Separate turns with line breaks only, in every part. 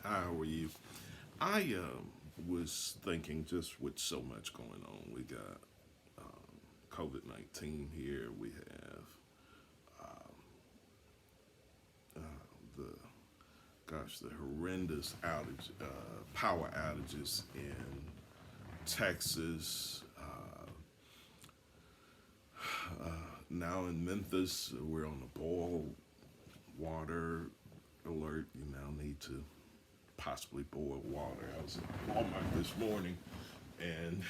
How are you? I was thinking just with so much going on. We got COVID 19 here. We have uh, the, the horrendous power outages in Texas. Now in Memphis, we're on the boil water alert. You now need to possibly boil water. I was at Walmart this morning and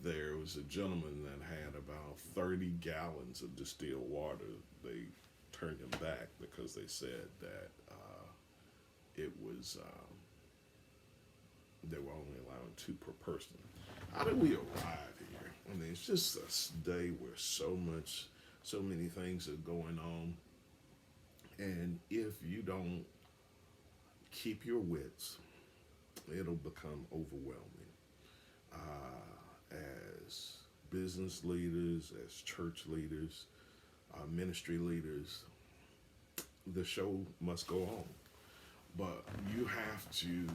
there was a gentleman that had about 30 gallons of distilled water. They turned him back because they said that it was, they were only allowing two per person. How did we arrive here? I mean, it's just a day where so many things are going on. And if you don't keep your wits, it'll become overwhelming. As business leaders, as church leaders, ministry leaders, the show must go on. But you have to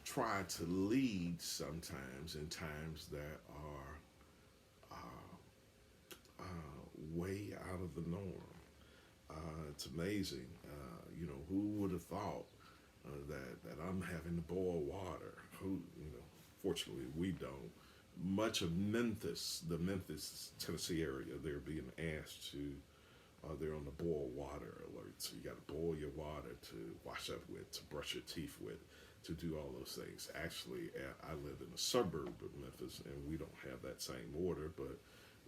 try to lead sometimes in times that are way out of the norm. It's amazing. Who would have thought that I'm having to boil water? Fortunately, we don't. Much of Memphis, the Memphis, Tennessee area, they're being asked to, they're on the boil water alert. So you got to boil your water to wash up with, to brush your teeth with, to do all those things. Actually, I live in a suburb of Memphis, and we don't have that same order, but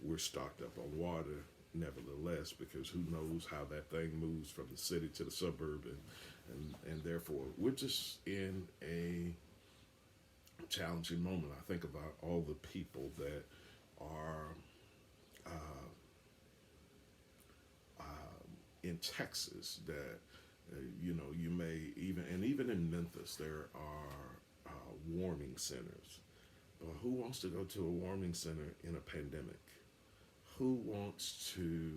we're stocked up on water nevertheless, because who knows how that thing moves from the city to the suburb, and therefore we're just in a challenging moment. I think about all the people that are uh, in Texas that you may even in Memphis there are warming centers. But who wants to go to a warming center in a pandemic? Who wants to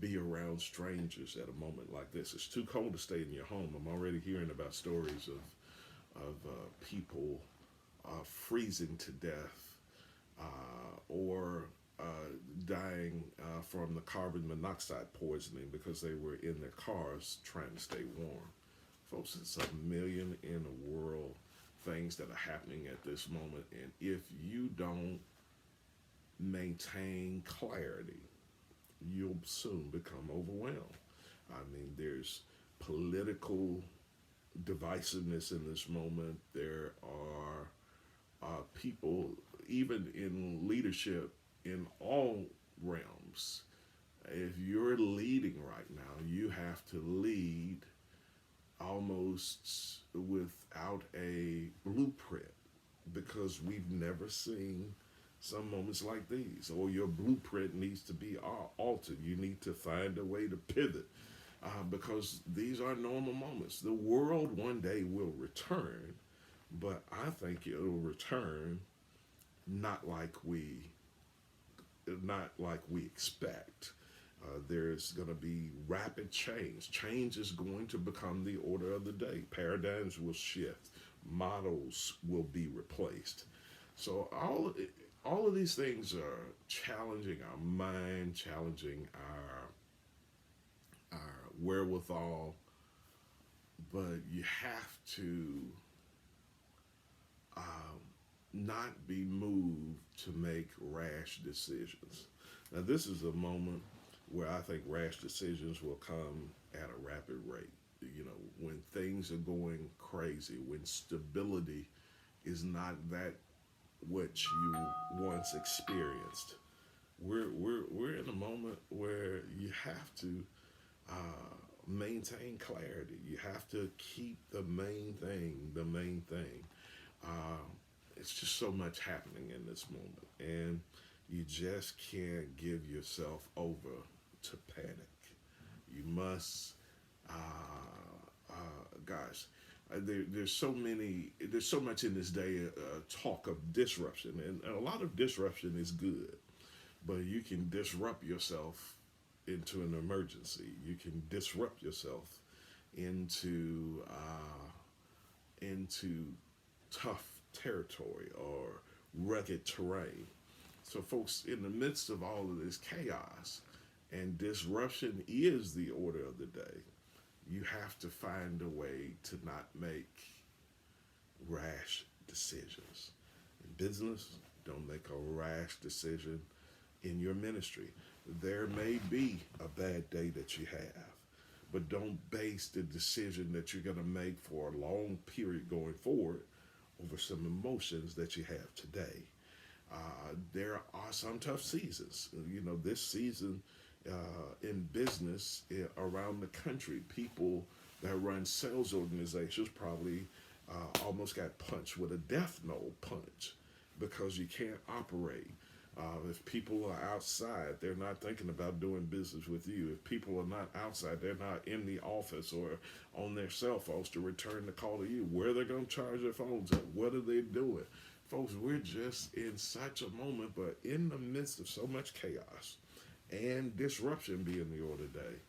be around strangers at a moment like this? It's too cold to stay in your home. I'm already hearing about stories of people freezing to death or dying from the carbon monoxide poisoning because they were in their cars trying to stay warm. Folks, it's a million in the world things that are happening at this moment, and if you don't maintain clarity, you'll soon become overwhelmed. I mean, there's political divisiveness in this moment. There are people, even in leadership, in all realms. If you're leading right now, you have to lead almost without a blueprint because we've never seen some moments like these, or your blueprint needs to be altered. You need to find a way to pivot because these are normal moments. The world one day will return, but I think it'll return not like we not like we expect. There's going to be rapid change. Change is going to become the order of the day. Paradigms will shift. Models will be replaced. So all of these things are challenging our mind, challenging our wherewithal, but you have to um, not be moved to make rash decisions. Now, this is a moment where I think rash decisions will come at a rapid rate. When things are going crazy, when stability is not that what you once experienced. We're in a moment where you have to maintain clarity. You have to keep the main thing the main thing. Uh, it's just so much happening in this moment, and you just can't give yourself over to panic. You must, guys. There's so much in this day talk of disruption, and a lot of disruption is good, but you can disrupt yourself into an emergency. You can disrupt yourself into into tough territory or rugged terrain. So, folks, in the midst of all of this chaos, and disruption is the order of the day, you have to find a way to not make rash decisions. In business, don't make a rash decision in your ministry. There may be a bad day that you have, but don't base the decision that you're going to make for a long period going forward over some emotions that you have today. There are some tough seasons. You know, this season in business around the country, people that run sales organizations probably almost got punched with a death knell punch because you can't operate. If people are outside, they're not thinking about doing business with you. If people are not outside, they're not in the office or on their cell phones to return the call to you. Where they're going to charge their phones at? What are they doing? Folks, we're just in such a moment, but in the midst of so much chaos and disruption being the order day,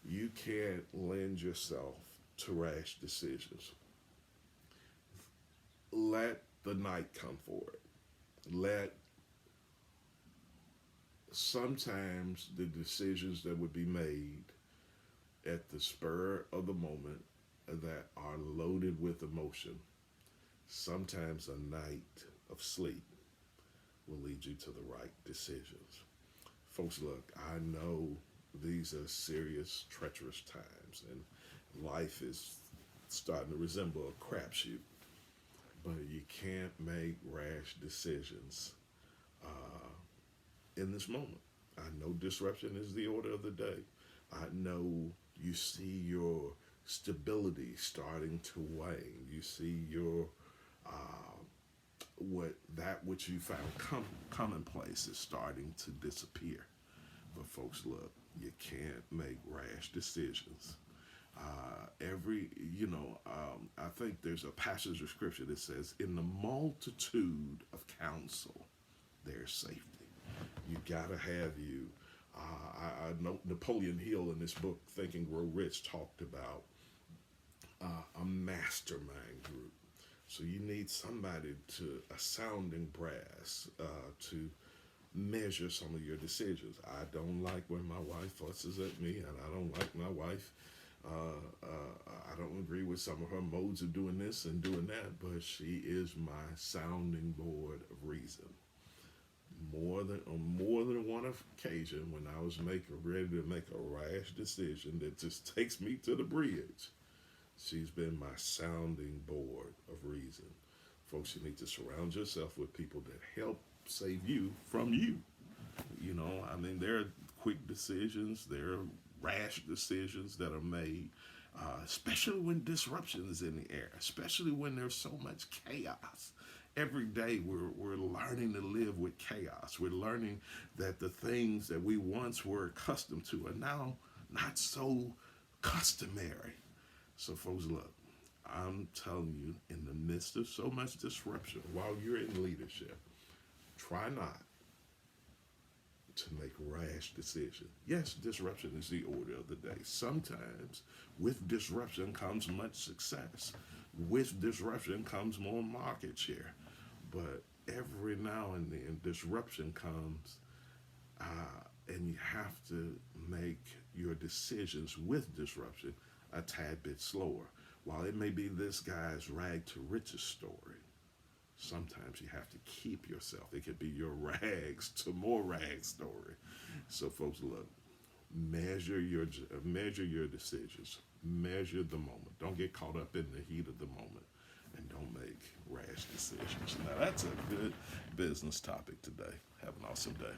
you can't lend yourself to rash decisions. Let the night come for it. Let sometimes the decisions that would be made at the spur of the moment that are loaded with emotion, sometimes a night of sleep will lead you to the right decisions. Folks, look, I know these are serious, treacherous times, and life is starting to resemble a crapshoot. But you can't make rash decisions in this moment. I know disruption is the order of the day. I know you see your stability starting to wane. You see your what that which you found commonplace is starting to disappear. But folks, look, you can't make rash decisions. I think there's a passage of scripture that says, "In the multitude of counsel, there's safety." You gotta have you. I know Napoleon Hill in this book, Think and Grow Rich, talked about a mastermind group. So you need somebody a sounding brass to measure some of your decisions. I don't like when my wife fusses at me, and I don't like my wife. I don't agree with some of her modes of doing this and doing that, but she is my sounding board of reason. On more than one occasion, when I was ready to make a rash decision that just takes me to the bridge, she's been my sounding board of reason. Folks, you need to surround yourself with people that help save you from you. There are quick decisions, there are rash decisions that are made, especially when disruption is in the air, especially when there's so much chaos. Every day we're learning to live with chaos. We're learning that the things that we once were accustomed to are now not so customary. So, folks, look, I'm telling you, in the midst of so much disruption, while you're in leadership, try not to make rash decisions. Yes, disruption is the order of the day. Sometimes with disruption comes much success. With disruption comes more market share. But every now and then, disruption comes, and you have to make your decisions with disruption a tad bit slower. While it may be this guy's rag to riches story, sometimes you have to keep yourself. It could be your rags to more rags story. So, folks, look, measure your decisions. Measure the moment. Don't get caught up in the heat of the moment, and don't make rash decisions. Now, that's a good business topic today. Have an awesome day.